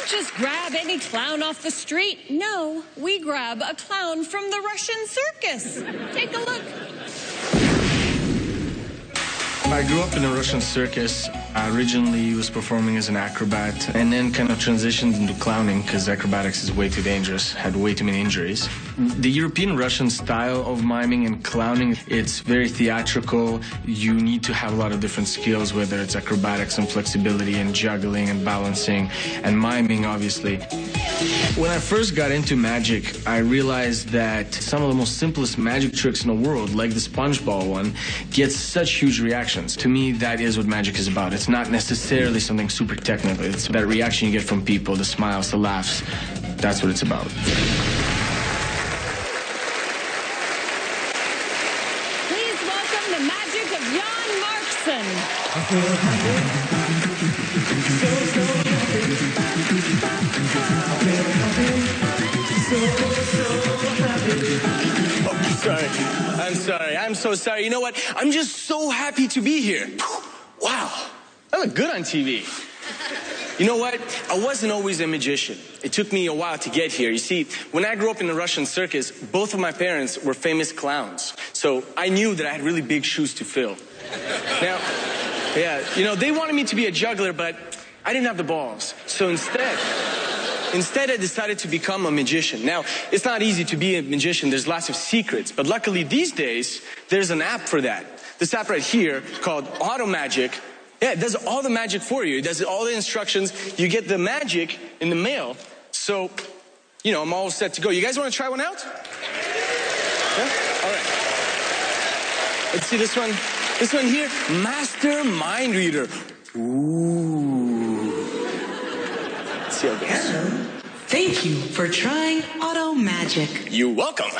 just grab any clown off the street. No, we grab a clown from the Russian circus. Take a look. I grew up in a Russian circus. I originally was performing as an acrobat and then kind of transitioned into clowning because acrobatics is way too dangerous, had way too many injuries. The European Russian style of miming and clowning, it's very theatrical. You need to have a lot of different skills, whether it's acrobatics and flexibility and juggling and balancing and miming, obviously. When I first got into magic, I realized that some of the most simplest magic tricks in the world, like the sponge ball one, gets such huge reactions. To me, that is what magic is about. It's not necessarily something super technical. It's that reaction you get from people, the smiles, the laughs. That's what it's about. Please welcome the magic of Jan Markson. I'm so sorry. You know what? I'm just so happy to be here. Wow, I look good on TV. You know what? I wasn't always a magician. It took me a while to get here. You see, when I grew up in the Russian circus, both of my parents were famous clowns. So I knew that I had really big shoes to fill. Now, yeah, you know, they wanted me to be a juggler, but I didn't have the balls. So Instead, I decided to become a magician. Now, it's not easy to be a magician. There's lots of secrets. But luckily, these days, there's an app for that. This app right here called Magic. Yeah, it does all the magic for you. It does all the instructions. You get the magic in the mail. So, you know, I'm all set to go. You guys want to try one out? Yeah? All right. Let's see this one. This one here, Master Mind Reader. Ooh. See how it goes. Hello. Thank you for trying Auto Magic. You're welcome.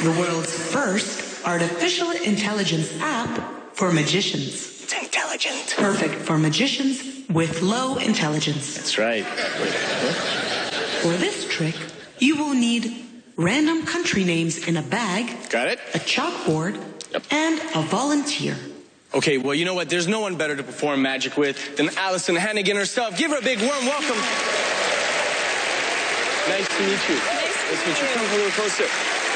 The world's first artificial intelligence app for magicians. It's intelligent. Perfect for magicians with low intelligence. That's right. For this trick, you will need random country names in a bag. Got it? A chalkboard. Yep. And a volunteer. Okay, well, you know what? There's no one better to perform magic with than Allison Hannigan herself. Give her a big warm welcome. Nice to meet you. Nice to meet you. Come a little closer.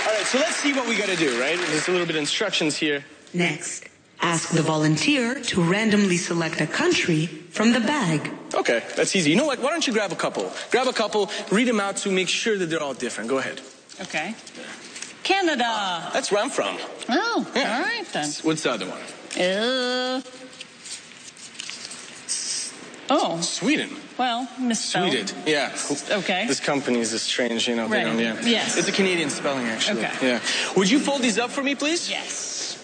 All right, so let's see what we got to do, right? There's a little bit of instructions here. Next, ask the volunteer to randomly select a country from the bag. Okay, that's easy. You know what? Why don't you grab a couple? Grab a couple, read them out to make sure that they're all different. Go ahead. Okay. Canada. That's where I'm from. Oh, yeah. All right then. What's the other one? Sweden. Well, misspelled. Sweden. Yeah. Okay. This company is strange, you know. Right. Yeah. Yes. It's a Canadian spelling, actually. Okay. Yeah. Would you fold these up for me, please? Yes.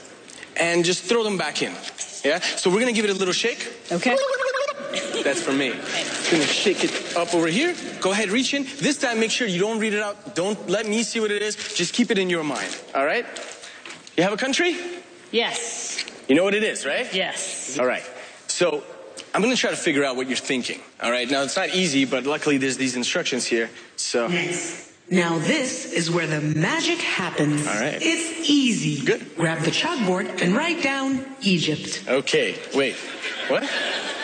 And just throw them back in. Yeah. So we're gonna give it a little shake. Okay. That's for me. I'm gonna shake it up over here. Go ahead, reach in. This time, make sure you don't read it out. Don't let me see what it is. Just keep it in your mind. All right? You have a country? Yes. You know what it is, right? Yes. All right. So I'm going to try to figure out what you're thinking. All right. Now, it's not easy, but luckily there's these instructions here. So. Yes. Now this is where the magic happens. All right. It's easy. Good. Grab the chalkboard and write down Egypt. Okay. Wait. What?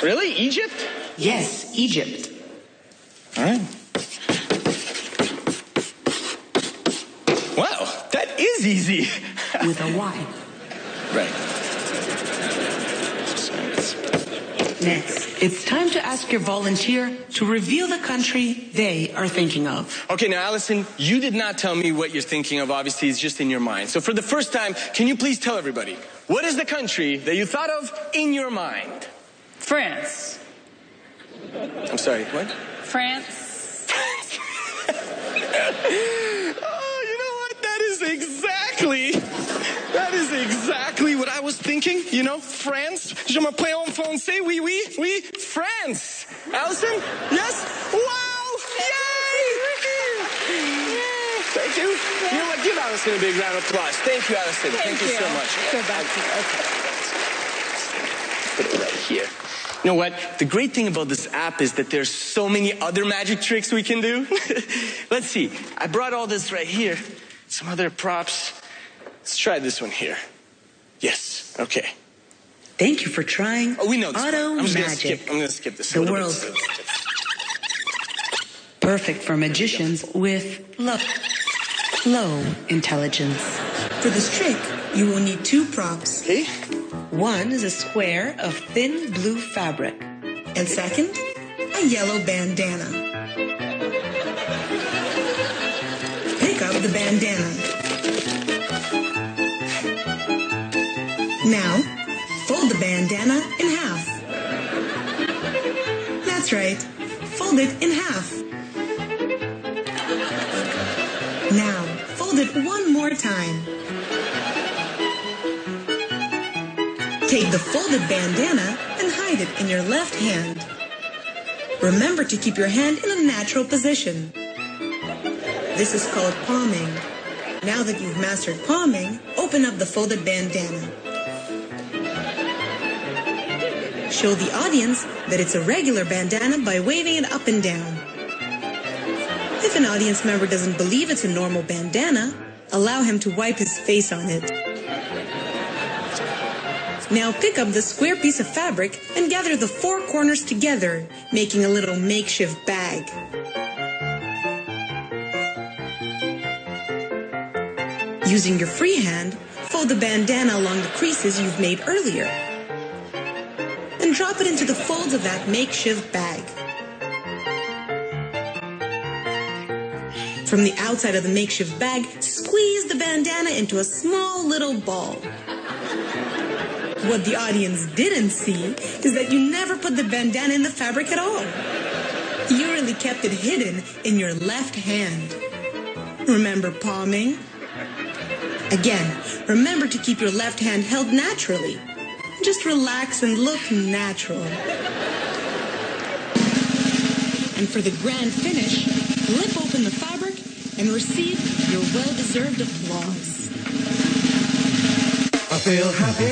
Really? Egypt? Yes, Egypt. All right. Wow. That is easy. With a Y. Right. Next, it's time to ask your volunteer to reveal the country they are thinking of. Okay, now, Allison, you did not tell me what you're thinking of. Obviously, it's just in your mind. So for the first time, can you please tell everybody, what is the country that you thought of in your mind? France. I'm sorry, what? France. Oh, you know what? That is exactly what I was thinking. You know, France. Je m'appelle en français. Oui, France. Allison? Yes? Wow! Yay! Thank you. You know what? Give Allison a big round of applause. Thank you, Allison. Thank you so much. Go back to Put it right here. You know what? The great thing about this app is that there's so many other magic tricks we can do. Let's see. I brought all this right here. Some other props. Let's try this one here. Yes. Okay. Thank you for trying we know this Auto one. I'm Magic. gonna skip this. The world's Perfect for magicians with low intelligence. For this trick, you will need 2 props. Okay. One is a square of thin blue fabric. And second, a yellow bandana. Pick up the bandana. Now, fold the bandana in half. That's right, fold it in half. Now, fold it one more time. Take the folded bandana and hide it in your left hand. Remember to keep your hand in a natural position. This is called palming. Now that you've mastered palming, open up the folded bandana. Show the audience that it's a regular bandana by waving it up and down. If an audience member doesn't believe it's a normal bandana, allow him to wipe his face on it. Now pick up the square piece of fabric and gather the 4 corners together, making a little makeshift bag. Using your free hand, fold the bandana along the creases you've made earlier. And drop it into the folds of that makeshift bag. From the outside of the makeshift bag, squeeze the bandana into a small little ball. What the audience didn't see is that you never put the bandana in the fabric at all. You really kept it hidden in your left hand. Remember palming? Again, remember to keep your left hand held naturally. Just relax and look natural. And for the grand finish, flip open the fabric and receive your well-deserved applause. I feel happy.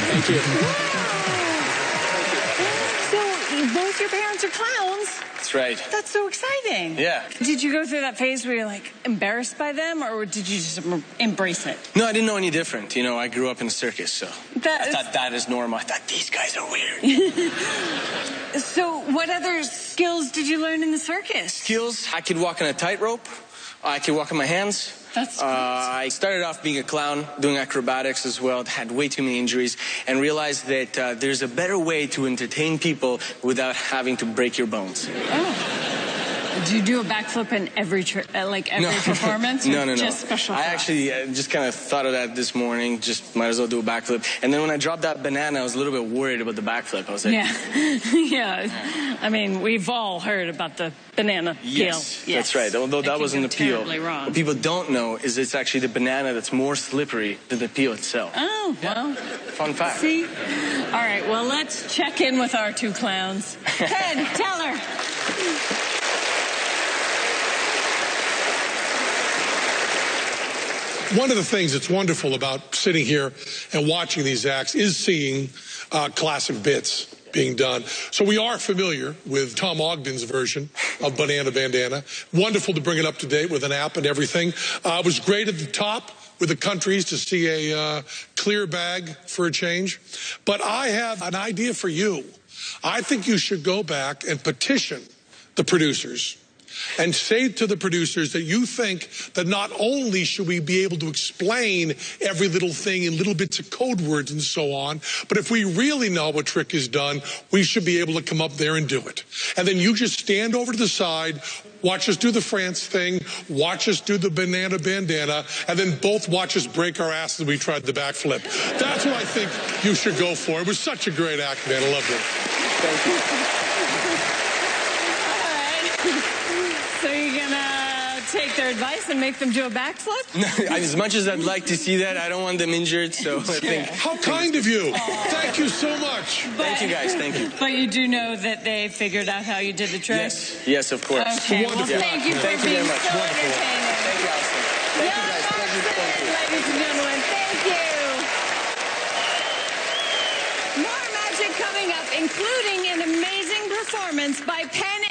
Thank you. So, both your parents are clowns? That's right. That's so exciting. Yeah. Did you go through that phase where you're like embarrassed by them, or did you just embrace it? No, I didn't know any different. You know, I grew up in a circus, so I thought that is normal. I thought these guys are weird. So what other skills did you learn in the circus? Skills, I could walk on a tightrope. I could walk on my hands. That's great. I started off being a clown, doing acrobatics as well. Had way too many injuries, and realized that there's a better way to entertain people without having to break your bones. Oh. Do you do a backflip in every performance? No. Just special I for actually us? just kind of thought of that this morning. Just might as well do a backflip. And then when I dropped that banana, I was a little bit worried about the backflip. I was like, yeah. I mean, we've all heard about the banana yes, peel. That's right. Although that wasn't the peel. Terribly wrong. What people don't know is it's actually the banana that's more slippery than the peel itself. Oh, well. Fun fact. See? All right, well, let's check in with our 2 clowns. Penn, tell her. One of the things that's wonderful about sitting here and watching these acts is seeing classic bits being done. So we are familiar with Tom Ogden's version of Banana Bandana. Wonderful to bring it up to date with an app and everything. It was great at the top with the countries to see a clear bag for a change. But I have an idea for you. I think you should go back and petition the producers and say to the producers that you think that not only should we be able to explain every little thing in little bits of code words and so on, but if we really know what trick is done, we should be able to come up there and do it. And then you just stand over to the side, watch us do the France thing, watch us do the banana bandana, and then both watch us break our asses as we tried the backflip. That's what I think you should go for. It was such a great act, man. I loved it. Thank you. So you're gonna take their advice and make them do a backflip? No, as much as I'd like to see that, I don't want them injured, so I think... How kind of you. Thank you so much. Thank you, guys. Thank you. But you do know that they figured out how you did the trick? Yes, of course. Okay, well, Wonderful. thank you for Thank you being very much. so Wonderful. entertaining. Thank you, Allison. Thank you, guys. Thank you. Thank you. Ladies and gentlemen, thank you. More magic coming up, including an amazing performance by Penn